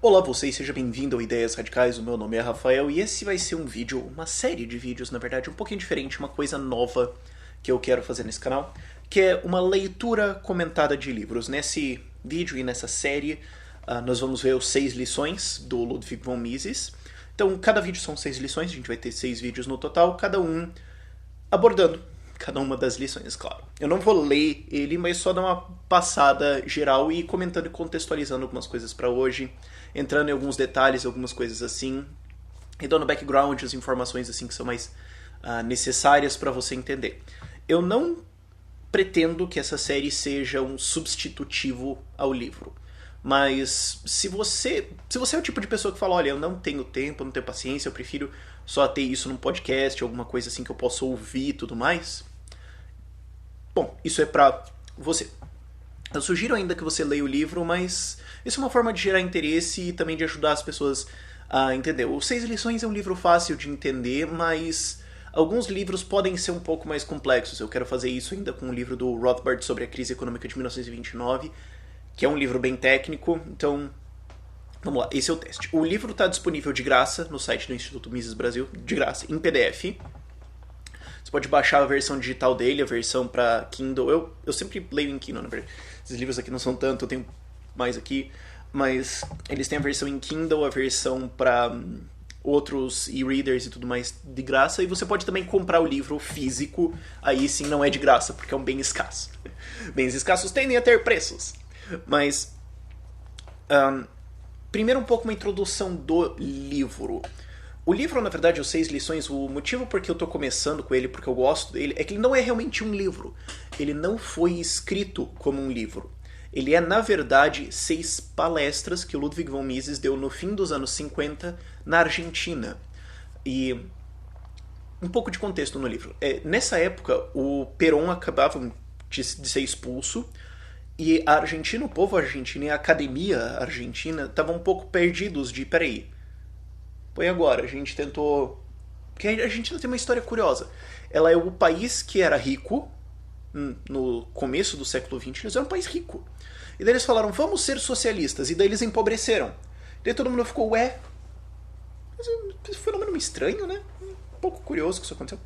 Olá você e seja bem-vindo ao Ideias Radicais, o meu nome é Rafael e esse vai ser um vídeo, uma série de vídeos na verdade, um pouquinho diferente, uma coisa nova que eu quero fazer nesse canal, que é uma leitura comentada de livros. Nesse vídeo e nessa série nós vamos ver os 6 lições do Ludwig von Mises. Então cada vídeo são 6 lições, a gente vai ter 6 vídeos no total, cada um abordando cada uma das lições, claro. Eu não vou ler ele, mas só dar uma passada geral e comentando e contextualizando algumas coisas para hoje, entrando em alguns detalhes, algumas coisas assim, e dando background, as informações assim que são mais necessárias para você entender. Eu não pretendo que essa série seja um substitutivo ao livro. Mas se você é o tipo de pessoa que fala, olha, eu não tenho tempo, não tenho paciência, eu prefiro só ter isso num podcast, alguma coisa assim que eu possa ouvir e tudo mais, bom, isso é pra você. Eu sugiro ainda que você leia o livro, mas isso é uma forma de gerar interesse e também de ajudar as pessoas a entender. O 6 Lições é um livro fácil de entender, mas alguns livros podem ser um pouco mais complexos. Eu quero fazer isso ainda com o livro do Rothbard sobre a crise econômica de 1929, que é um livro bem técnico, então vamos lá, esse é o teste. O livro está disponível de graça no site do Instituto Mises Brasil, de graça, em PDF. Você pode baixar a versão digital dele, a versão para Kindle. Eu sempre leio em Kindle, na verdade. Esses livros aqui não são tanto, eu tenho mais aqui. Mas eles têm a versão em Kindle, a versão para outros e-readers e tudo mais de graça. E você pode também comprar o livro físico. Aí sim não é de graça, porque é um bem escasso. Bens escassos tendem a ter preços. Mas primeiro um pouco uma introdução do livro. O livro, na verdade, os 6 lições, o motivo por que eu tô começando com ele, porque eu gosto dele, é que ele não é realmente um livro. Ele não foi escrito como um livro. Ele é, na verdade, 6 palestras que o Ludwig von Mises deu no fim dos anos 50 na Argentina. E um pouco de contexto no livro. Nessa época, o Perón acabava de ser expulso e a Argentina, o povo argentino e a academia argentina estavam um pouco perdidos de, peraí, foi agora, a gente tentou... Porque a Argentina tem uma história curiosa. Ela é o país que era rico, no começo do século XX, eles eram um país rico. E daí eles falaram, vamos ser socialistas, e daí eles empobreceram. E daí todo mundo ficou, ué, esse fenômeno estranho, né? Um pouco curioso que isso aconteceu.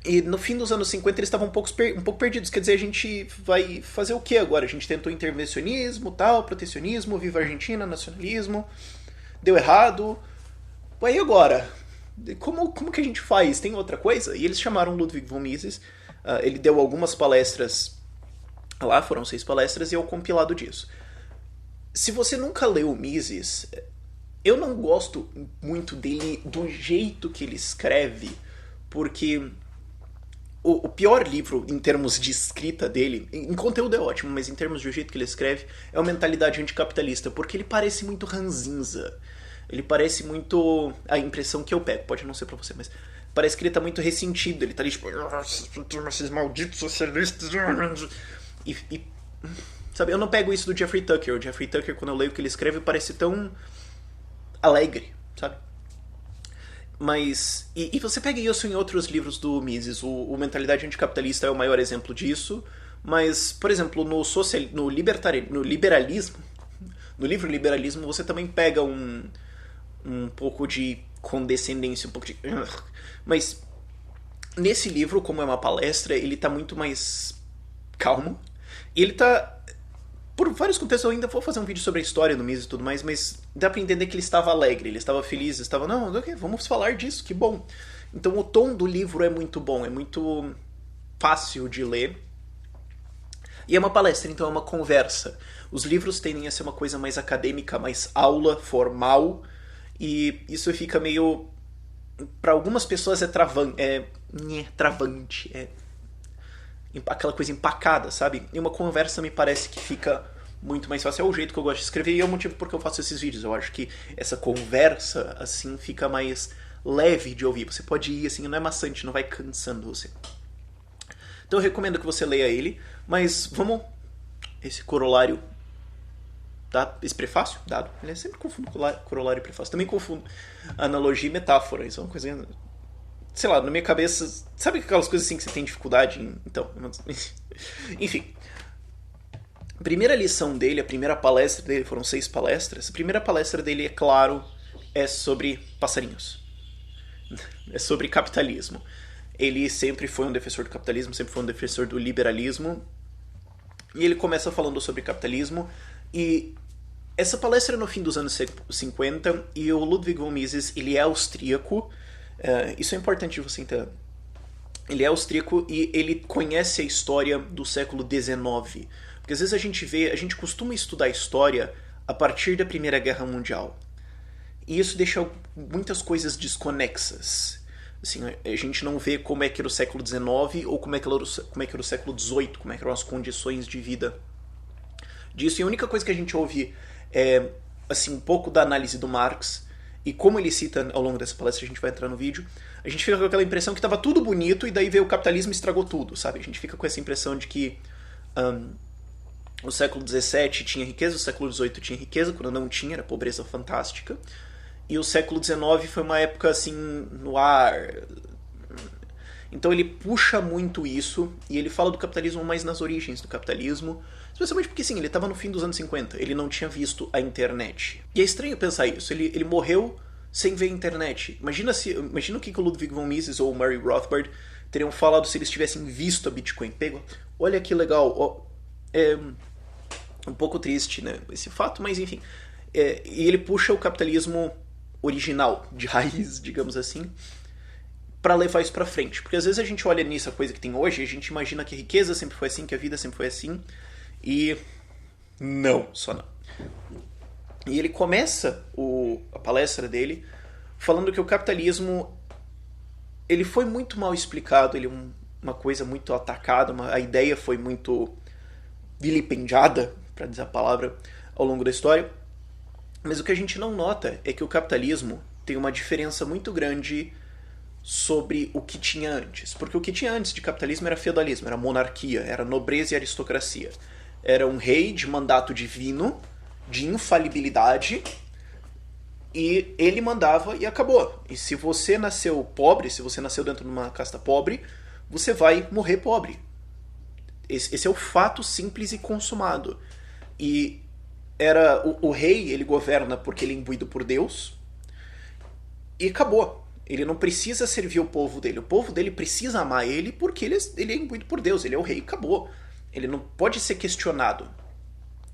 E no fim dos anos 50 eles estavam um pouco perdidos. Quer dizer, a gente vai fazer o que agora? A gente tentou intervencionismo, tal, protecionismo, viva a Argentina, nacionalismo... Deu errado. E agora? Como que a gente faz? Tem outra coisa? E eles chamaram Ludwig von Mises. Ele deu algumas palestras lá, foram 6 palestras, e é o compilado disso. Se você nunca leu o Mises, eu não gosto muito dele do jeito que ele escreve, porque o pior livro em termos de escrita dele, em conteúdo é ótimo, mas em termos de jeito que ele escreve, é a Mentalidade Anticapitalista, porque ele parece muito ranzinza. Ele parece muito... A impressão que eu pego, pode não ser pra você, mas parece que ele tá muito ressentido. Ele tá ali tipo... Esses malditos socialistas... Sabe, eu não pego isso do Jeffrey Tucker. O Jeffrey Tucker, quando eu leio o que ele escreve, parece tão alegre, sabe? Mas... E você pega isso em outros livros do Mises. O Mentalidade Anticapitalista é o maior exemplo disso. Mas, por exemplo, no liberalismo... No livro Liberalismo, você também pega um pouco de condescendência, um pouco de... Mas nesse livro, como é uma palestra, ele tá muito mais calmo. E ele tá... Por vários contextos, eu ainda vou fazer um vídeo sobre a história do Mises e tudo mais, mas dá pra entender que ele estava alegre, ele estava feliz, estava... Não, vamos falar disso, que bom. Então o tom do livro é muito bom, é muito fácil de ler. E é uma palestra, então é uma conversa. Os livros tendem a ser uma coisa mais acadêmica, mais aula, formal, e isso fica meio... Para algumas pessoas é travante, é aquela coisa empacada, sabe? E uma conversa me parece que fica muito mais fácil. É o jeito que eu gosto de escrever e é o motivo por que eu faço esses vídeos. Eu acho que essa conversa, assim, fica mais leve de ouvir. Você pode ir, assim, não é maçante, não vai cansando você. Então eu recomendo que você leia ele, mas vamos... Esse corolário, tá? Esse prefácio dado. Eu sempre confundo corolário e prefácio. Também confundo analogia e metáfora. Isso é uma coisa... Sei lá, na minha cabeça... Sabe aquelas coisas assim que você tem dificuldade em... Então... Enfim. A primeira lição dele, a primeira palestra dele, foram 6 palestras. A primeira palestra dele, é claro, é sobre passarinhos. É sobre capitalismo. Ele sempre foi um defensor do capitalismo, sempre foi um defensor do liberalismo. E ele começa falando sobre capitalismo. E essa palestra é no fim dos anos 50. E o Ludwig von Mises, ele é austríaco. Isso é importante você entender. Ele é austríaco e ele conhece a história do século XIX. Porque às vezes a gente costuma estudar a história a partir da Primeira Guerra Mundial. E isso deixa muitas coisas desconexas. Assim, a gente não vê como é que era o século XIX ou como é que era o século XVIII, como é que eram as condições de vida disso. E a única coisa que a gente ouve é assim, um pouco da análise do Marx. E como ele cita ao longo dessa palestra, a gente vai entrar no vídeo, a gente fica com aquela impressão que estava tudo bonito e daí veio o capitalismo e estragou tudo, sabe? A gente fica com essa impressão de que o século XVII tinha riqueza, o século XVIII tinha riqueza, quando não tinha, era pobreza fantástica. E o século XIX foi uma época assim, no ar. Então ele puxa muito isso, e ele fala do capitalismo mais nas origens do capitalismo, especialmente porque sim, ele estava no fim dos anos 50, ele não tinha visto a internet. E é estranho pensar isso, ele morreu sem ver a internet. Imagina o que o Ludwig von Mises ou o Murray Rothbard teriam falado se eles tivessem visto a Bitcoin. Olha que legal, é um pouco triste, né, esse fato, mas enfim. E ele puxa o capitalismo original, de raiz, digamos assim, para levar isso pra frente. Porque às vezes a gente olha nisso, a coisa que tem hoje, e a gente imagina que a riqueza sempre foi assim, que a vida sempre foi assim, e não, só não. E ele começa a palestra dele falando que o capitalismo ele foi muito mal explicado, ele é uma coisa muito atacada, a ideia foi muito vilipendiada, para dizer a palavra, ao longo da história. Mas o que a gente não nota é que o capitalismo tem uma diferença muito grande sobre o que tinha antes. Porque o que tinha antes de capitalismo era feudalismo, era monarquia, era nobreza e aristocracia. Era um rei de mandato divino, de infalibilidade, e ele mandava e acabou. E se você nasceu pobre, se você nasceu dentro de uma casta pobre, você vai morrer pobre. Esse é o fato simples e consumado. E o rei, ele governa porque ele é imbuído por Deus, e acabou. Ele não precisa servir o povo dele precisa amar ele porque ele é imbuído por Deus, ele é o rei, acabou. Ele não pode ser questionado,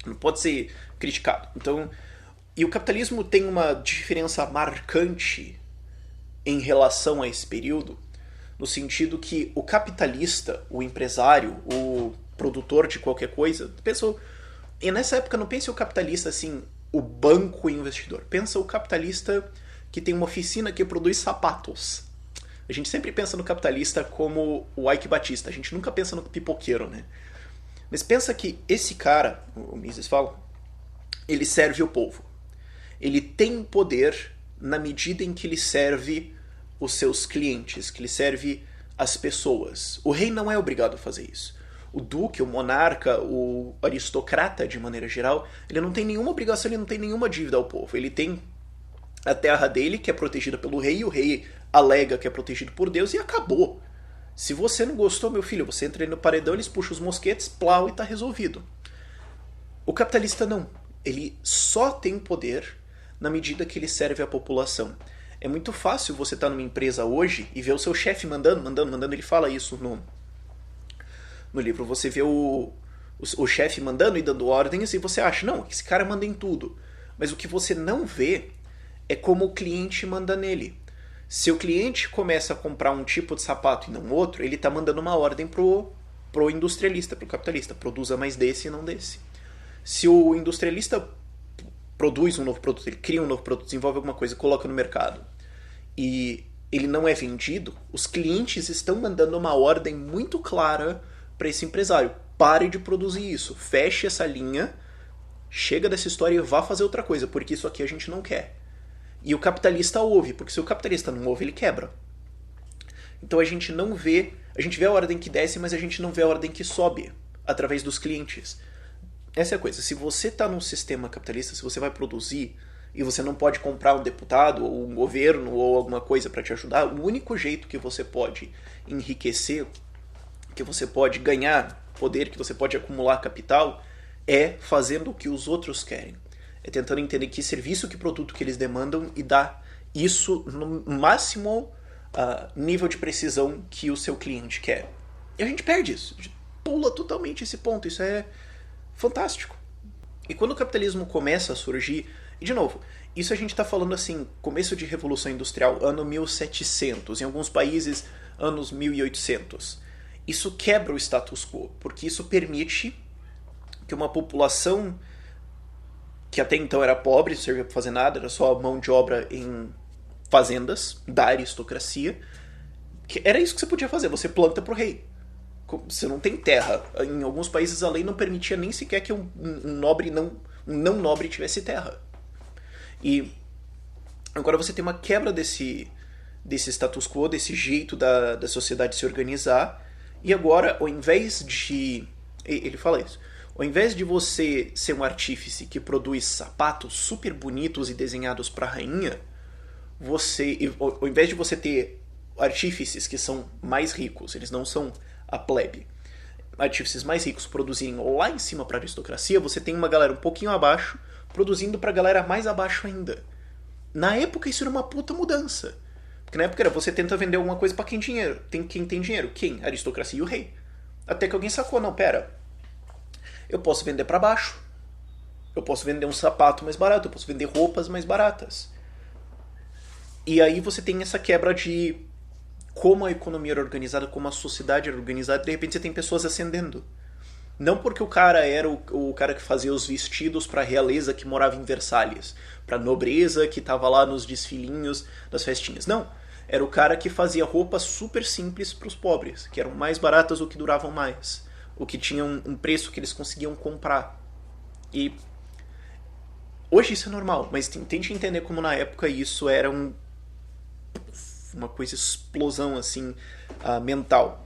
não pode ser criticado. Então, e o capitalismo tem uma diferença marcante em relação a esse período, no sentido que o capitalista, o empresário, o produtor de qualquer coisa, e nessa época não pense o capitalista assim, o banco investidor. Pensa o capitalista que tem uma oficina que produz sapatos. A gente sempre pensa no capitalista como o Ike Batista, a gente nunca pensa no pipoqueiro, né? Mas pensa que esse cara, o Mises fala, ele serve o povo. Ele tem poder na medida em que ele serve os seus clientes, que ele serve as pessoas. O rei não é obrigado a fazer isso. O duque, o monarca, o aristocrata, de maneira geral, ele não tem nenhuma obrigação, ele não tem nenhuma dívida ao povo. Ele tem a terra dele, que é protegida pelo rei, e o rei alega que é protegido por Deus, e acabou. Se você não gostou, meu filho, você entra aí no paredão, eles puxam os mosquetes, plau, e tá resolvido. O capitalista não. Ele só tem poder na medida que ele serve a população. É muito fácil você estar numa empresa hoje e ver o seu chefe mandando, ele fala isso no livro. Você vê o chefe mandando e dando ordens e você acha, não, esse cara manda em tudo. Mas o que você não vê é como o cliente manda nele. Se o cliente começa a comprar um tipo de sapato e não outro, ele está mandando uma ordem pro industrialista, pro capitalista. Produza mais desse e não desse. Se o industrialista produz um novo produto, ele cria um novo produto, desenvolve alguma coisa, coloca no mercado, e ele não é vendido, os clientes estão mandando uma ordem muito clara para esse empresário. Pare de produzir isso. Feche essa linha, chega dessa história e vá fazer outra coisa, porque isso aqui a gente não quer. E o capitalista ouve, porque se o capitalista não ouve, ele quebra. Então a gente não vê, a gente vê a ordem que desce, mas a gente não vê a ordem que sobe através dos clientes. Essa é a coisa, se você está num sistema capitalista, se você vai produzir e você não pode comprar um deputado ou um governo ou alguma coisa para te ajudar, o único jeito que você pode enriquecer, que você pode ganhar poder, que você pode acumular capital, é fazendo o que os outros querem. É tentando entender que serviço, que produto que eles demandam e dar isso no máximo nível de precisão que o seu cliente quer. E a gente perde isso. A gente pula totalmente esse ponto. Isso é fantástico. E quando o capitalismo começa a surgir, e de novo, isso a gente está falando assim, começo de Revolução Industrial, ano 1700, em alguns países, anos 1800. Isso quebra o status quo, porque isso permite que uma população que até então era pobre, não servia para fazer nada, era só mão de obra em fazendas da aristocracia, que era isso que você podia fazer, você planta pro rei. Você não tem terra. Em alguns países a lei não permitia nem sequer que um não nobre tivesse terra. E agora você tem uma quebra desse status quo, desse jeito da sociedade se organizar, e agora, ao invés de... Ele fala isso. Ao invés de você ser um artífice que produz sapatos super bonitos e desenhados para a rainha, ao invés de você ter artífices que são mais ricos, eles não são a plebe, artífices mais ricos produzirem lá em cima para a aristocracia, você tem uma galera um pouquinho abaixo produzindo para a galera mais abaixo ainda. Na época isso era uma puta mudança. Porque na época era você tenta vender alguma coisa para quem tem dinheiro. Quem? A aristocracia e o rei. Até que alguém sacou, não, pera, eu posso vender para baixo. Eu posso vender um sapato mais barato, eu posso vender roupas mais baratas. E aí você tem essa quebra de como a economia era organizada, como a sociedade era organizada, de repente você tem pessoas ascendendo. Não porque o cara era o cara que fazia os vestidos para a realeza que morava em Versalhes, para a nobreza que estava lá nos desfilinhos das festinhas. Não, era o cara que fazia roupas super simples para os pobres, que eram mais baratas ou que duravam mais, ou que tinham um preço que eles conseguiam comprar. E hoje isso é normal, mas tente entender como na época isso era uma coisa explosão assim mental.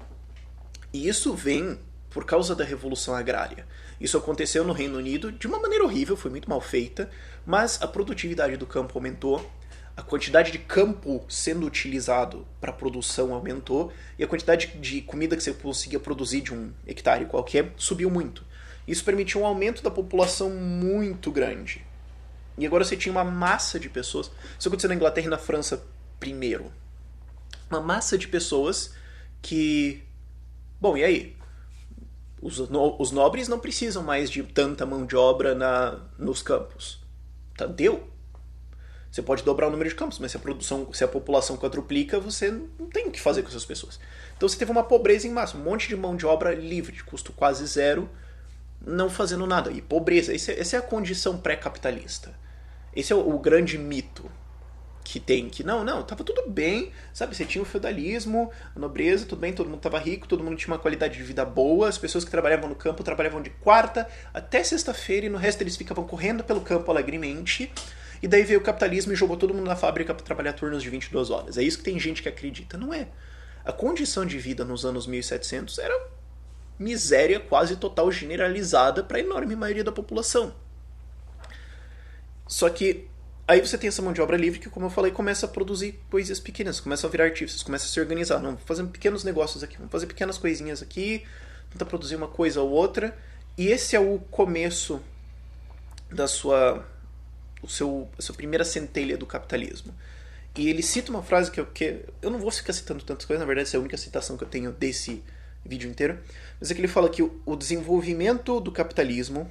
E isso vem por causa da Revolução Agrária. Isso aconteceu no Reino Unido de uma maneira horrível, foi muito mal feita, mas a produtividade do campo aumentou, a quantidade de campo sendo utilizado para produção aumentou, e a quantidade de comida que você conseguia produzir de um hectare qualquer subiu muito. Isso permitiu um aumento da população muito grande. E agora você tinha uma massa de pessoas. Isso aconteceu na Inglaterra e na França primeiro. Uma massa de pessoas que... Bom, e aí? Os nobres não precisam mais de tanta mão de obra nos campos. Tá, deu. Você pode dobrar o número de campos, mas se a população quadruplica, você não tem o que fazer com essas pessoas. Então você teve uma pobreza em massa, um monte de mão de obra livre, de custo quase zero, não fazendo nada. E pobreza, essa é a condição pré-capitalista. Esse é o grande mito que tem, que não, tava tudo bem, sabe, você tinha o feudalismo, a nobreza, tudo bem, todo mundo tava rico, todo mundo tinha uma qualidade de vida boa, as pessoas que trabalhavam no campo trabalhavam de quarta até sexta-feira e no resto eles ficavam correndo pelo campo alegremente, e daí veio o capitalismo e jogou todo mundo na fábrica para trabalhar turnos de 22 horas. É isso que tem gente que acredita, não é? A condição de vida nos anos 1700 era miséria quase total generalizada para a enorme maioria da população. Só que aí você tem essa mão de obra livre que, como eu falei, começa a produzir coisas pequenas, começa a virar artífices, começa a se organizar. Não, fazendo pequenos negócios aqui, vamos fazer pequenas coisinhas aqui, tentar produzir uma coisa ou outra. E esse é o começo da sua primeira centelha do capitalismo. E ele cita uma frase que eu não vou ficar citando tantas coisas, na verdade essa é a única citação que eu tenho desse vídeo inteiro, mas é que ele fala que o desenvolvimento do capitalismo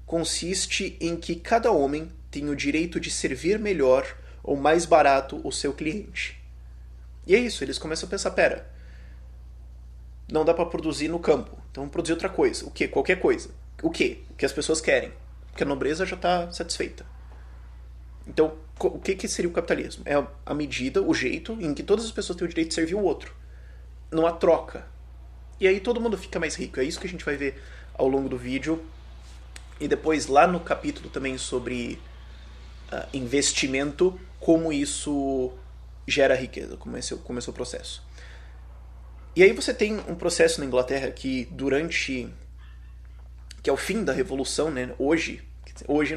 consiste em que cada homem tem o direito de servir melhor ou mais barato o seu cliente. E é isso, eles começam a pensar, pera, não dá para produzir no campo, então vamos produzir outra coisa. O quê? Qualquer coisa. O quê? O que as pessoas querem. Porque a nobreza já está satisfeita. Então, o que seria o capitalismo? É a medida, o jeito em que todas as pessoas têm o direito de servir o outro. Não há troca. E aí todo mundo fica mais rico. É isso que a gente vai ver ao longo do vídeo. E depois, lá no capítulo também sobre investimento, como isso gera riqueza, como esse é o processo. E aí você tem um processo na Inglaterra que que é o fim da Revolução, né? Hoje,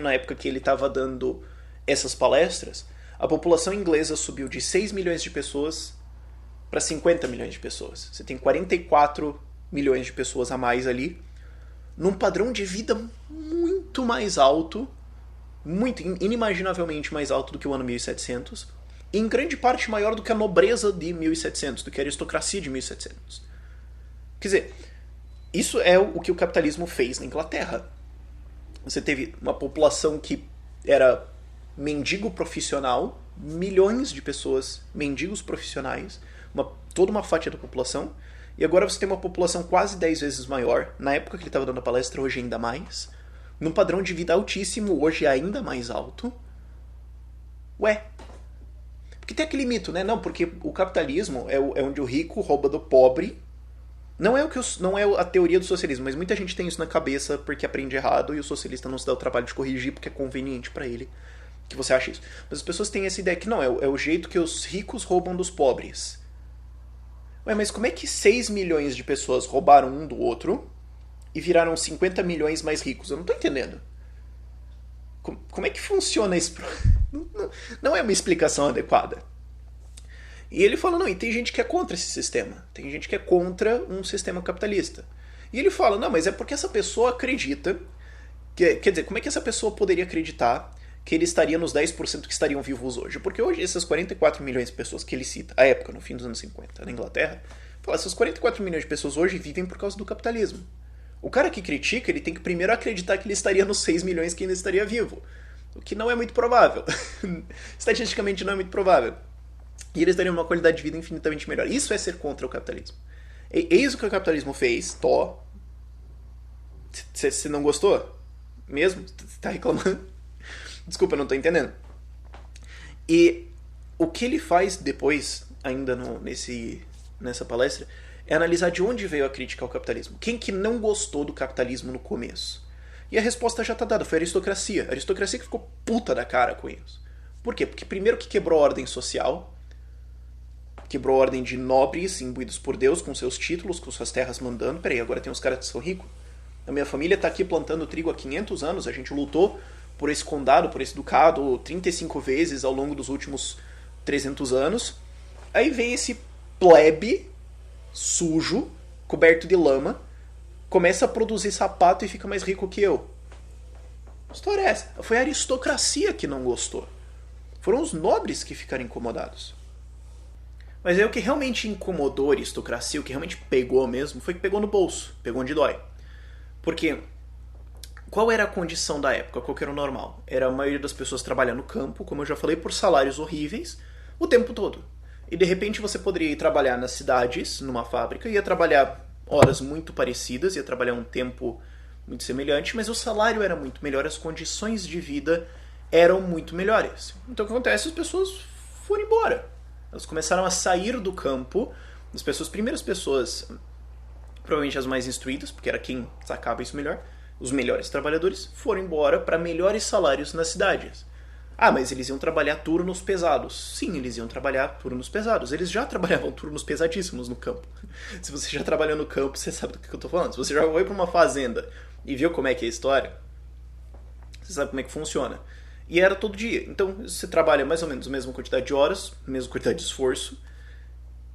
na época que ele estava dando essas palestras, a população inglesa subiu de 6 milhões de pessoas para 50 milhões de pessoas. Você tem 44 milhões de pessoas a mais ali. num padrão de vida muito mais alto, muito inimaginavelmente mais alto do que o ano 1700, e em grande parte maior do que a nobreza de 1700, do que a aristocracia de 1700. Quer dizer, isso é o que o capitalismo fez na Inglaterra. Você teve uma população que era mendigo profissional, milhões de pessoas, mendigos profissionais, toda uma fatia da população, e agora você tem uma população quase 10 vezes maior, na época que ele estava dando a palestra, hoje ainda mais, num padrão de vida altíssimo, hoje ainda mais alto. Ué, porque tem aquele mito, né? Não, porque o capitalismo é onde o rico rouba do pobre. Não é a teoria do socialismo, mas muita gente tem isso na cabeça porque aprende errado e o socialista não se dá o trabalho de corrigir porque é conveniente para ele que você acha isso. Mas as pessoas têm essa ideia que não, é o jeito que os ricos roubam dos pobres. Ué, mas como é que 6 milhões de pessoas roubaram um do outro e viraram 50 milhões mais ricos? Eu não tô entendendo. Como é que funciona isso? Não é uma explicação adequada. E ele fala, não, e tem gente que é contra esse sistema. Tem gente que é contra um sistema capitalista. E ele fala, não, mas é porque essa pessoa acredita... Quer dizer, como é que essa pessoa poderia acreditar que ele estaria nos 10% que estariam vivos hoje? Porque hoje essas 44 milhões de pessoas que ele cita, à época, no fim dos anos 50, na Inglaterra, fala, essas 44 milhões de pessoas hoje vivem por causa do capitalismo. O cara que critica, ele tem que primeiro acreditar que ele estaria nos 6 milhões que ainda estaria vivo. O que não é muito provável. Estatisticamente não é muito provável. E eles dariam uma qualidade de vida infinitamente melhor. Isso é ser contra o capitalismo. Eis o que o capitalismo fez, Você não gostou? Mesmo? Você tá reclamando? Desculpa, eu não tô entendendo. E o que ele faz depois, ainda nessa palestra, é analisar de onde veio a crítica ao capitalismo. Quem que não gostou do capitalismo no começo? E a resposta já tá dada, foi a aristocracia. A aristocracia que ficou puta da cara com isso. Por quê? Porque primeiro que quebrou a ordem social, quebrou a ordem de nobres imbuídos por Deus, com seus títulos, com suas terras mandando. Peraí, agora tem uns caras que são ricos? A minha família tá aqui plantando trigo há 500 anos, a gente lutou por esse condado, por esse ducado, 35 vezes ao longo dos últimos 300 anos. Aí vem esse plebe sujo, coberto de lama, começa a produzir sapato e fica mais rico que eu. Que história é essa? Foi a aristocracia que não gostou. Foram os nobres que ficaram incomodados. Mas aí o que realmente incomodou a aristocracia, o que realmente pegou mesmo, foi que pegou no bolso, pegou onde dói. Porque qual era a condição da época? Qual que era o normal? Era a maioria das pessoas trabalhar no campo, como eu já falei, por salários horríveis, o tempo todo. E de repente você poderia ir trabalhar nas cidades, numa fábrica, ia trabalhar horas muito parecidas, ia trabalhar um tempo muito semelhante, mas o salário era muito melhor, as condições de vida eram muito melhores. Então o que acontece? As pessoas foram embora. Elas começaram a sair do campo, primeiras pessoas, provavelmente as mais instruídas, porque era quem sacava isso melhor, os melhores trabalhadores, foram embora para melhores salários nas cidades. Ah, mas eles iam trabalhar turnos pesados. Sim, eles iam trabalhar turnos pesados. Eles já trabalhavam turnos pesadíssimos no campo. Se você já trabalhou no campo, você sabe do que eu tô falando. Se você já foi para uma fazenda e viu como é que é a história, você sabe como é que funciona. E era todo dia. Então você trabalha mais ou menos a mesma quantidade de horas, a mesma quantidade de esforço,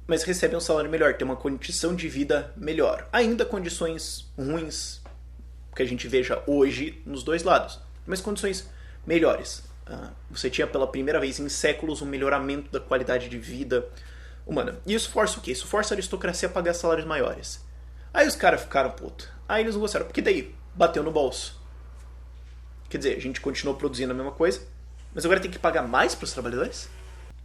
mas recebe um salário melhor, tem uma condição de vida melhor. Ainda condições ruins que a gente veja hoje nos dois lados, mas condições melhores. Você tinha pela primeira vez em séculos um melhoramento da qualidade de vida humana. E isso força o quê? Isso força a aristocracia a pagar salários maiores. Aí os caras ficaram putos. Aí eles não gostaram, porque daí bateu no bolso. Quer dizer, a gente continuou produzindo a mesma coisa, mas agora tem que pagar mais para os trabalhadores?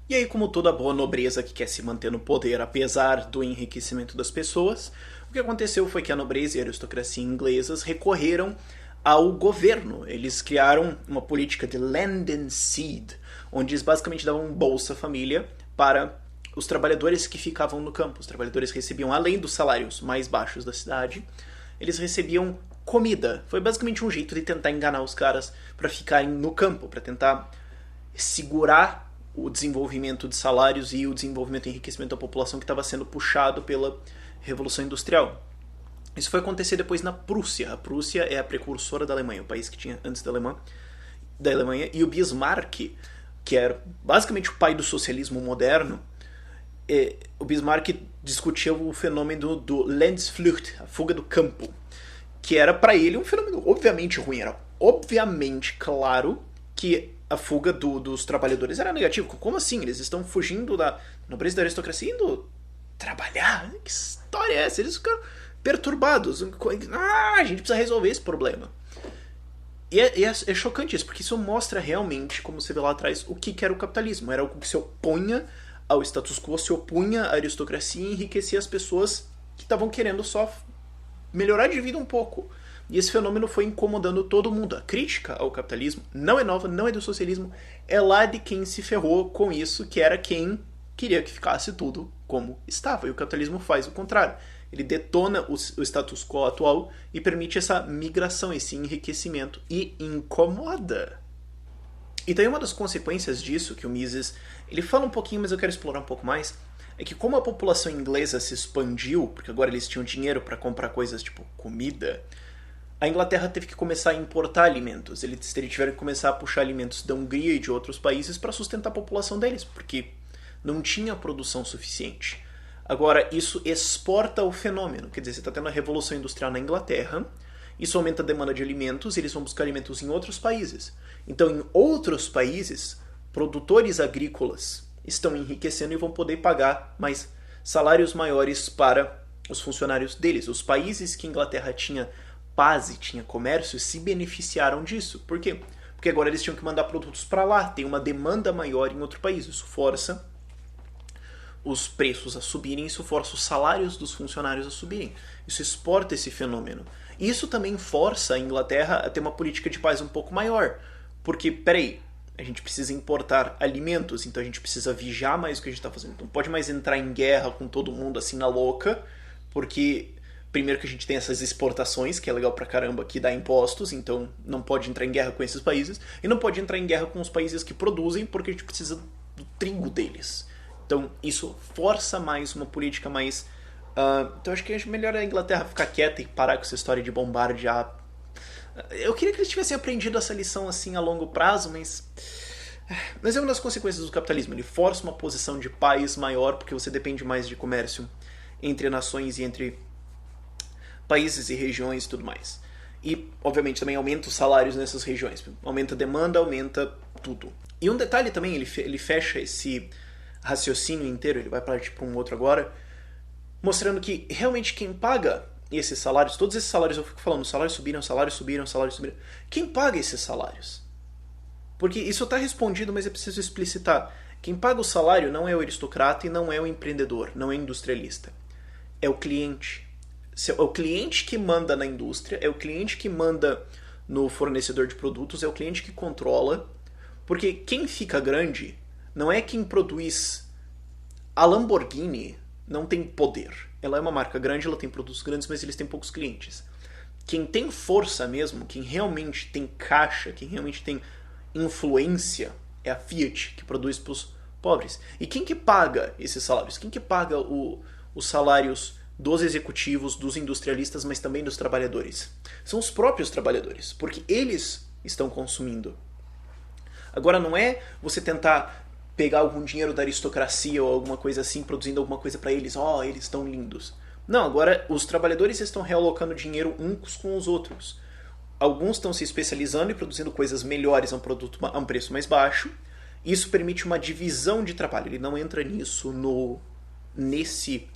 E aí, como toda boa nobreza que quer se manter no poder apesar do enriquecimento das pessoas, o que aconteceu foi que a nobreza e a aristocracia inglesas recorreram ao governo. Eles criaram uma política de land and seed, onde eles basicamente davam Bolsa Família para os trabalhadores que ficavam no campo. Os trabalhadores recebiam, além dos salários mais baixos da cidade, eles recebiam comida. Foi basicamente um jeito de tentar enganar os caras para ficarem no campo, para tentar segurar o desenvolvimento de salários e o desenvolvimento e enriquecimento da população que estava sendo puxado pela Revolução Industrial. Isso foi acontecer depois na Prússia. A Prússia é a precursora da Alemanha, o país que tinha antes da Alemanha, e o Bismarck, que era basicamente o pai do socialismo moderno, o Bismarck discutia o fenômeno do Landsflucht, a fuga do campo. que era pra ele um fenômeno obviamente ruim. Era obviamente claro que a fuga dos trabalhadores era negativa. Como assim? Eles estão fugindo da nobreza da aristocracia e indo trabalhar? Que história é essa? Eles ficaram perturbados. A gente precisa resolver esse problema. E é chocante isso, porque isso mostra realmente, como você vê lá atrás, o que era o capitalismo. Era algo que se opunha ao status quo, se opunha à aristocracia e enriquecia as pessoas que estavam querendo só melhorar de vida um pouco. E esse fenômeno foi incomodando todo mundo. A crítica ao capitalismo não é nova, não é do socialismo, é lá de quem se ferrou com isso, que era quem queria que ficasse tudo como estava. E o capitalismo faz o contrário. Ele detona o status quo atual e permite essa migração, esse enriquecimento. E incomoda. E daí uma das consequências disso, que o Mises ele fala um pouquinho, mas eu quero explorar um pouco mais, é que como a população inglesa se expandiu, porque agora eles tinham dinheiro para comprar coisas tipo comida, a Inglaterra teve que começar a importar alimentos. Eles tiveram que começar a puxar alimentos da Hungria e de outros países para sustentar a população deles, porque não tinha produção suficiente. Agora, isso exporta o fenômeno. Quer dizer, você está tendo a Revolução Industrial na Inglaterra, isso aumenta a demanda de alimentos, e eles vão buscar alimentos em outros países. Então, em outros países, produtores agrícolas estão enriquecendo e vão poder pagar mais salários maiores para os funcionários deles. Os países que a Inglaterra tinha paz e tinha comércio se beneficiaram disso. Por quê? Porque agora eles tinham que mandar produtos para lá, tem uma demanda maior em outro país. Isso força os preços a subirem, isso força os salários dos funcionários a subirem. Isso exporta esse fenômeno. E isso também força a Inglaterra a ter uma política de paz um pouco maior. Porque, peraí, a gente precisa importar alimentos, então a gente precisa vigiar mais o que a gente está fazendo. Não pode mais entrar em guerra com todo mundo assim na louca, porque primeiro que a gente tem essas exportações, que é legal pra caramba, que dá impostos, então não pode entrar em guerra com esses países, e não pode entrar em guerra com os países que produzem, porque a gente precisa do trigo deles. Então isso força mais uma política mais... então acho que é melhor a Inglaterra ficar quieta e parar com essa história de bombardear. Eu queria que eles tivessem aprendido essa lição assim a longo prazo, mas é uma das consequências do capitalismo. Ele força uma posição de paz maior, porque você depende mais de comércio entre nações e entre países e regiões e tudo mais. E, obviamente, também aumenta os salários nessas regiões. Aumenta a demanda, aumenta tudo. E um detalhe também, ele fecha esse raciocínio inteiro, ele vai partir para um outro agora, mostrando que realmente quem paga esses salários, todos esses salários, eu fico falando, salários subiram, salários subiram, salários subiram. Quem paga esses salários? Porque isso está respondido, mas é preciso explicitar. Quem paga o salário não é o aristocrata e não é o empreendedor, não é o industrialista. É o cliente. É o cliente que manda na indústria, é o cliente que manda no fornecedor de produtos, é o cliente que controla. Porque quem fica grande não é quem produz. A Lamborghini não tem poder. Ela é uma marca grande, ela tem produtos grandes, mas eles têm poucos clientes. Quem tem força mesmo, quem realmente tem caixa, quem realmente tem influência, é a Fiat, que produz para os pobres. E quem que paga esses salários? Quem que paga os salários dos executivos, dos industrialistas, mas também dos trabalhadores? São os próprios trabalhadores, porque eles estão consumindo. Agora não é você tentar pegar algum dinheiro da aristocracia ou alguma coisa assim, produzindo alguma coisa para eles. Eles estão lindos. Não, agora os trabalhadores estão realocando dinheiro uns com os outros. Alguns estão se especializando e produzindo coisas melhores a um preço mais baixo. Isso permite uma divisão de trabalho. Ele não entra nisso nesse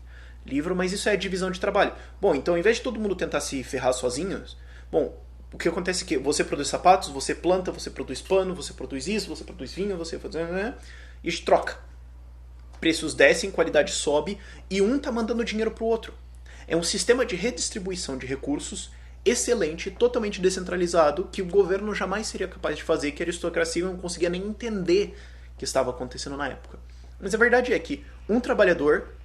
livro, mas isso é divisão de trabalho. Bom, então ao invés de todo mundo tentar se ferrar sozinhos, o que acontece é que você produz sapatos, você planta, você produz pano, você produz isso, você produz vinho, você faz... E troca. Preços descem, qualidade sobe e um está mandando dinheiro para o outro. É um sistema de redistribuição de recursos excelente, totalmente descentralizado, que o governo jamais seria capaz de fazer, que a aristocracia não conseguia nem entender o que estava acontecendo na época. Mas a verdade é que um trabalhador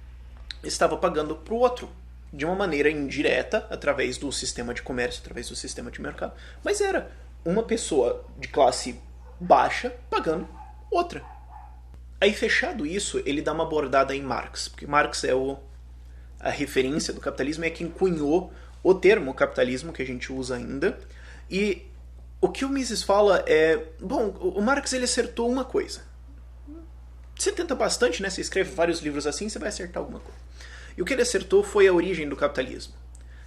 estava pagando para o outro, de uma maneira indireta, através do sistema de comércio, através do sistema de mercado. Mas era uma pessoa de classe baixa pagando outra. Aí, fechado isso, ele dá uma abordada em Marx, porque Marx é a referência do capitalismo, é quem cunhou o termo capitalismo, que a gente usa ainda. E o que o Mises fala é... Bom, o Marx ele acertou uma coisa. Você tenta bastante, né? Você escreve vários livros assim, você vai acertar alguma coisa. E o que ele acertou foi a origem do capitalismo.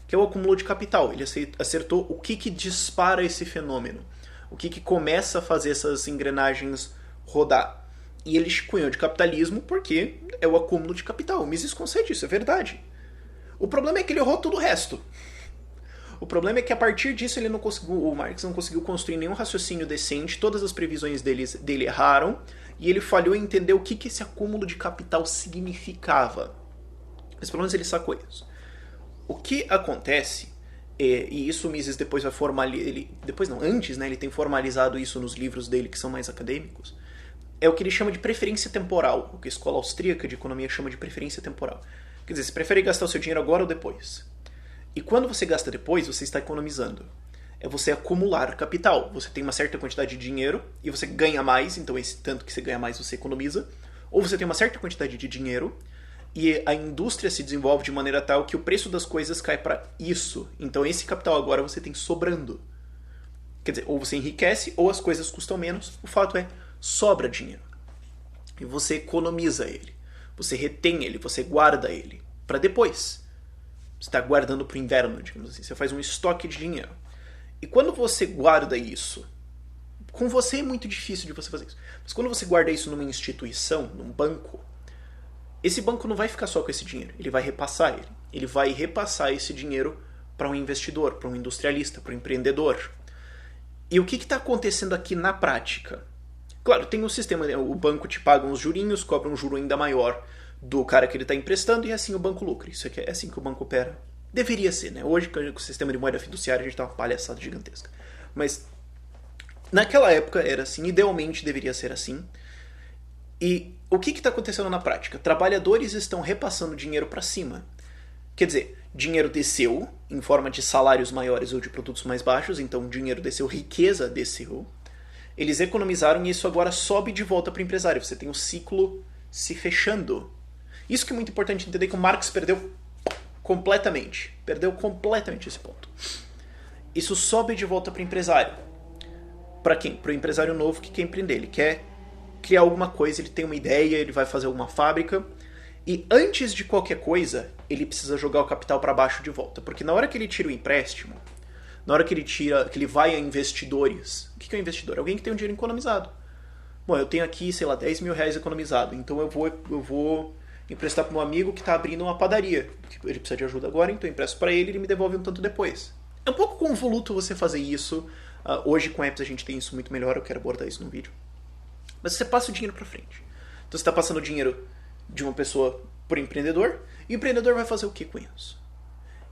que é o acúmulo de capital. Ele acertou o que dispara esse fenômeno, o que começa a fazer essas engrenagens rodar. E ele cunhou de capitalismo porque é o acúmulo de capital. O Mises concede isso, é verdade. O problema é que ele errou todo o resto. O problema é que a partir disso o Marx não conseguiu construir nenhum raciocínio decente, todas as previsões dele erraram, e ele falhou em entender o que esse acúmulo de capital significava. Mas pelo menos ele sacou isso. O que acontece, e isso o Mises depois vai formalizar, antes, né, ele tem formalizado isso nos livros dele que são mais acadêmicos, é o que ele chama de preferência temporal, o que a escola austríaca de economia chama de preferência temporal. Quer dizer, você prefere gastar o seu dinheiro agora ou depois? E quando você gasta depois, você está economizando. É você acumular capital. Você tem uma certa quantidade de dinheiro e você ganha mais, então esse tanto que você ganha mais você economiza. Ou você tem uma certa quantidade de dinheiro e a indústria se desenvolve de maneira tal que o preço das coisas cai para isso. Então esse capital agora você tem sobrando. Quer dizer, ou você enriquece ou as coisas custam menos. O fato é, sobra dinheiro. E você economiza ele. Você retém ele, você guarda ele para depois. Você está guardando para o inverno, digamos assim. Você faz um estoque de dinheiro. E quando você guarda isso, com você é muito difícil de você fazer isso. Mas quando você guarda isso numa instituição, num banco, esse banco não vai ficar só com esse dinheiro. Ele vai repassar ele. Ele vai repassar esse dinheiro para um investidor, para um industrialista, para um empreendedor. E o que está acontecendo aqui na prática? Claro, tem um sistema, o banco te paga uns jurinhos, cobra um juro ainda maior do cara que ele está emprestando e assim o banco lucra. Isso aqui é assim que o banco opera. Deveria ser, né? Hoje, com o sistema de moeda fiduciária, a gente tá uma palhaçada gigantesca. Mas naquela época era assim, idealmente deveria ser assim. E o que está acontecendo na prática? Trabalhadores estão repassando dinheiro para cima. Quer dizer, dinheiro desceu em forma de salários maiores ou de produtos mais baixos, então dinheiro desceu, riqueza desceu. Eles economizaram e isso agora sobe de volta para o empresário. Você tem o ciclo se fechando. Isso que é muito importante entender, que o Marx perdeu completamente. Perdeu completamente esse ponto. Isso sobe de volta para o empresário. Para quem? Para o empresário novo que quer empreender. Ele quer criar alguma coisa, ele tem uma ideia, ele vai fazer alguma fábrica. E antes de qualquer coisa, ele precisa jogar o capital para baixo de volta. Porque na hora que ele tira o empréstimo, na hora que ele vai a investidores, o que é um investidor? Alguém que tem um dinheiro economizado. Bom, eu tenho aqui, sei lá, 10 mil reais economizado, então eu vou emprestar para um amigo que está abrindo uma padaria. Ele precisa de ajuda agora, então eu empresto para ele e ele me devolve um tanto depois. É um pouco convoluto você fazer isso. Hoje com apps a gente tem isso muito melhor, eu quero abordar isso no vídeo. Mas você passa o dinheiro para frente. Então você está passando o dinheiro de uma pessoa para o empreendedor, e o empreendedor vai fazer o que com isso?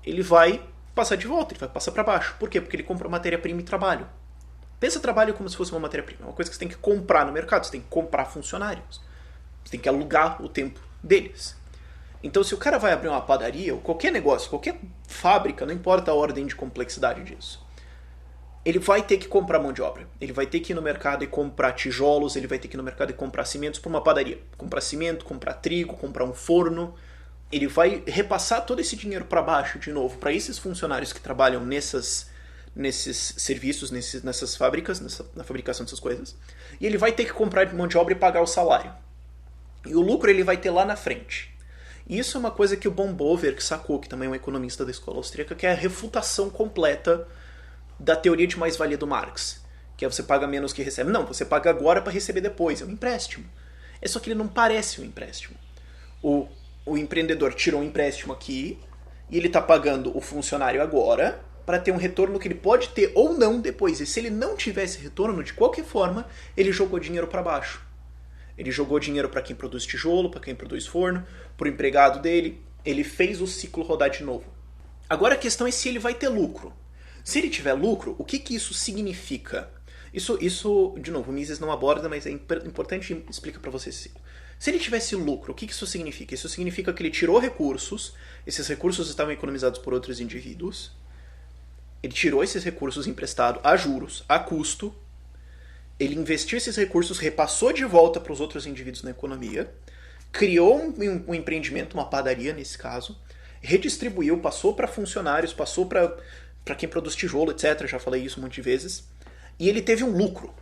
Ele vai passar de volta, ele vai passar para baixo. Por quê? Porque ele compra matéria-prima e trabalho. Pensa trabalho como se fosse uma matéria-prima. É uma coisa que você tem que comprar no mercado, você tem que comprar funcionários. Você tem que alugar o tempo deles. Então se o cara vai abrir uma padaria, ou qualquer negócio, qualquer fábrica, não importa a ordem de complexidade disso, ele vai ter que comprar mão de obra. Ele vai ter que ir no mercado e comprar tijolos, ele vai ter que ir no mercado e comprar cimentos para uma padaria. Comprar cimento, comprar trigo, comprar um forno. Ele vai repassar todo esse dinheiro para baixo de novo, para esses funcionários que trabalham nesses serviços, nessas fábricas, na fabricação dessas coisas. E ele vai ter que comprar mão de obra e pagar o salário. E o lucro ele vai ter lá na frente. E isso é uma coisa que o Bombover que sacou, que também é um economista da escola austríaca, que é a refutação completa da teoria de mais-valia do Marx. Que é você paga menos que recebe. Não, você paga agora para receber depois. É um empréstimo. É só que ele não parece um empréstimo. O empreendedor tirou um empréstimo aqui e ele está pagando o funcionário agora para ter um retorno que ele pode ter ou não depois. E se ele não tivesse retorno, de qualquer forma, ele jogou dinheiro para baixo. Ele jogou dinheiro para quem produz tijolo, para quem produz forno, para o empregado dele. Ele fez o ciclo rodar de novo. Agora a questão é se ele vai ter lucro. Se ele tiver lucro, o que isso significa? Isso, de novo, o Mises não aborda, mas é importante explicar para você esse ciclo. Se ele tivesse lucro, o que isso significa? Isso significa que ele tirou recursos, esses recursos estavam economizados por outros indivíduos, ele tirou esses recursos emprestados a juros, a custo, ele investiu esses recursos, repassou de volta para os outros indivíduos na economia, criou um empreendimento, uma padaria nesse caso, redistribuiu, passou para funcionários, passou para quem produz tijolo, etc. Já falei isso um monte de vezes. E ele teve um lucro.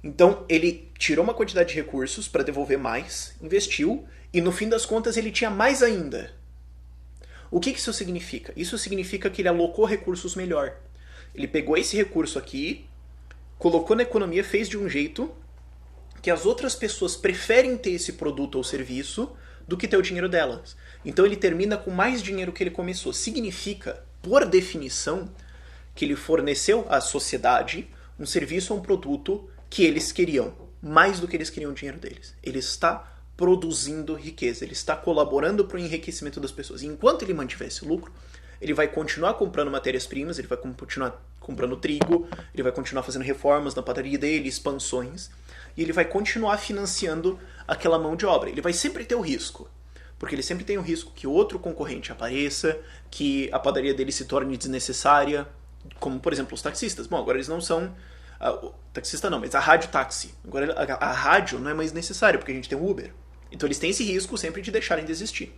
Então ele tirou uma quantidade de recursos para devolver mais, investiu, e no fim das contas ele tinha mais ainda. O que isso significa? Isso significa que ele alocou recursos melhor. Ele pegou esse recurso aqui, colocou na economia, fez de um jeito que as outras pessoas preferem ter esse produto ou serviço do que ter o dinheiro delas. Então ele termina com mais dinheiro que ele começou. Significa, por definição, que ele forneceu à sociedade um serviço ou um produto que eles queriam, mais do que eles queriam o dinheiro deles. Ele está produzindo riqueza, ele está colaborando para o enriquecimento das pessoas. E enquanto ele mantiver esse lucro, ele vai continuar comprando matérias-primas, ele vai continuar comprando trigo, ele vai continuar fazendo reformas na padaria dele, expansões, e ele vai continuar financiando aquela mão de obra. Ele vai sempre ter o risco, porque ele sempre tem o risco que outro concorrente apareça, que a padaria dele se torne desnecessária, como, por exemplo, os taxistas. Bom, agora eles não são... taxista não, mas a rádio táxi. Agora a rádio não é mais necessária, porque a gente tem o Uber. Então eles têm esse risco sempre de deixarem de existir.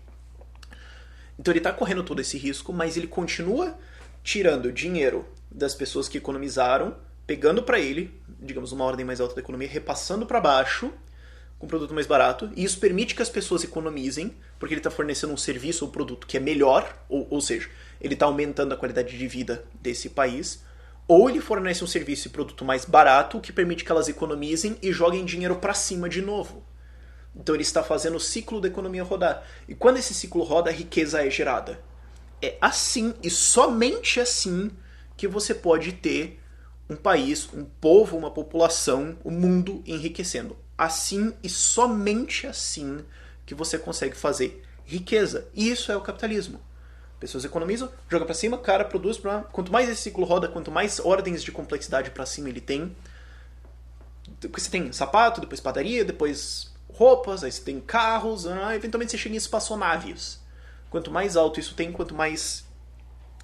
Então ele está correndo todo esse risco, mas ele continua tirando dinheiro das pessoas que economizaram, pegando para ele, digamos, uma ordem mais alta da economia, repassando para baixo, com um produto mais barato, e isso permite que as pessoas economizem, porque ele está fornecendo um serviço ou produto que é melhor, ou seja, ele está aumentando a qualidade de vida desse país, ou ele fornece um serviço e produto mais barato, que permite que elas economizem e joguem dinheiro para cima de novo. Então ele está fazendo o ciclo da economia rodar. E quando esse ciclo roda, a riqueza é gerada. É assim, e somente assim, que você pode ter um país, um povo, uma população, o mundo enriquecendo. Assim e somente assim que você consegue fazer riqueza. E isso é o capitalismo. Pessoas economizam, joga para cima, cara produz. Quanto mais esse ciclo roda, quanto mais ordens de complexidade para cima ele tem. Depois você tem sapato, depois padaria, depois roupas, aí você tem carros, eventualmente você chega em espaçonaves. Quanto mais alto isso tem, quanto mais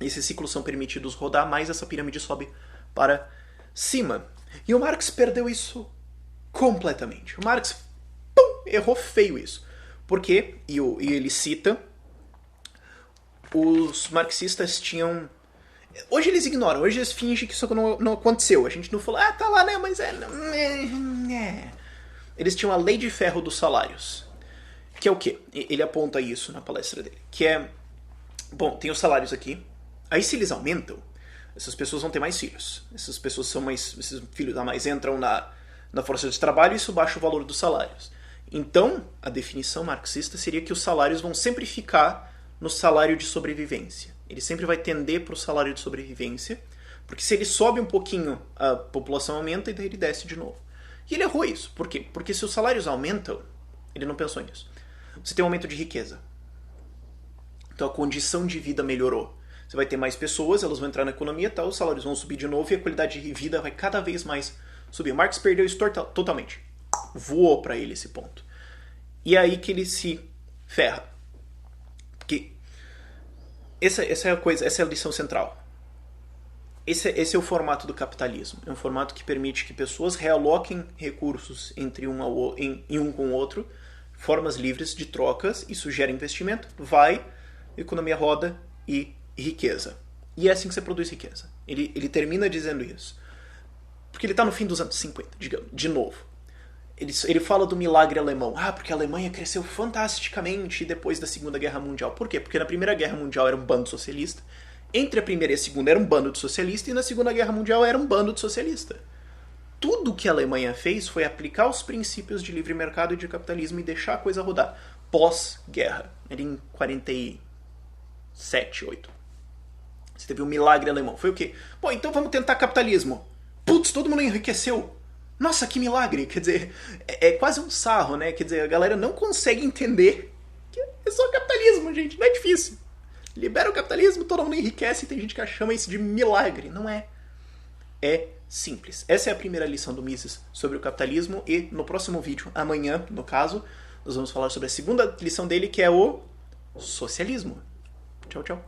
esses ciclos são permitidos rodar, mais essa pirâmide sobe para cima. E o Marx perdeu isso completamente. O Marx errou feio isso. Por quê? E ele cita... Os marxistas tinham... Hoje eles ignoram, hoje eles fingem que isso não aconteceu. A gente não falou, tá lá, né, mas Eles tinham a lei de ferro dos salários. Que é o quê? Ele aponta isso na palestra dele. Que é... Bom, tem os salários aqui. Aí se eles aumentam, essas pessoas vão ter mais filhos. Essas pessoas são mais... Esses filhos a mais entram na força de trabalho e isso baixa o valor dos salários. Então, a definição marxista seria que os salários vão sempre ficar no salário de sobrevivência. Ele sempre vai tender para o salário de sobrevivência, porque se ele sobe um pouquinho, a população aumenta e daí ele desce de novo. E ele errou isso. Por quê? Porque se os salários aumentam, ele não pensou nisso. Você tem um aumento de riqueza. Então a condição de vida melhorou. Você vai ter mais pessoas, elas vão entrar na economia, os salários vão subir de novo e a qualidade de vida vai cada vez mais subir. O Marx perdeu isso totalmente. Voou para ele esse ponto. E é aí que ele se ferra. Porque essa é a coisa, essa é a lição central. Esse é o formato do capitalismo. É um formato que permite que pessoas realoquem recursos entre um com o outro, formas livres de trocas, isso gera investimento, economia roda e riqueza. E é assim que você produz riqueza. Ele termina dizendo isso. Porque ele está no fim dos anos 50, digamos, de novo. Ele fala do milagre alemão. Porque a Alemanha cresceu fantasticamente depois da Segunda Guerra Mundial. Por quê? Porque na Primeira Guerra Mundial era um bando socialista. Entre a Primeira e a Segunda era um bando de socialista. E na Segunda Guerra Mundial era um bando de socialista. Tudo que a Alemanha fez foi aplicar os princípios de livre mercado e de capitalismo e deixar a coisa rodar. Pós-guerra. Era em 47, 8. Você teve um milagre alemão. Foi o quê? Bom, então vamos tentar capitalismo. Putz, todo mundo enriqueceu. Nossa, que milagre! Quer dizer, é quase um sarro, né? Quer dizer, a galera não consegue entender que é só capitalismo, gente. Não é difícil. Libera o capitalismo, todo mundo enriquece e tem gente que chama isso de milagre. Não é. É simples. Essa é a primeira lição do Mises sobre o capitalismo e no próximo vídeo, amanhã, no caso, nós vamos falar sobre a segunda lição dele, que é o socialismo. Tchau, tchau.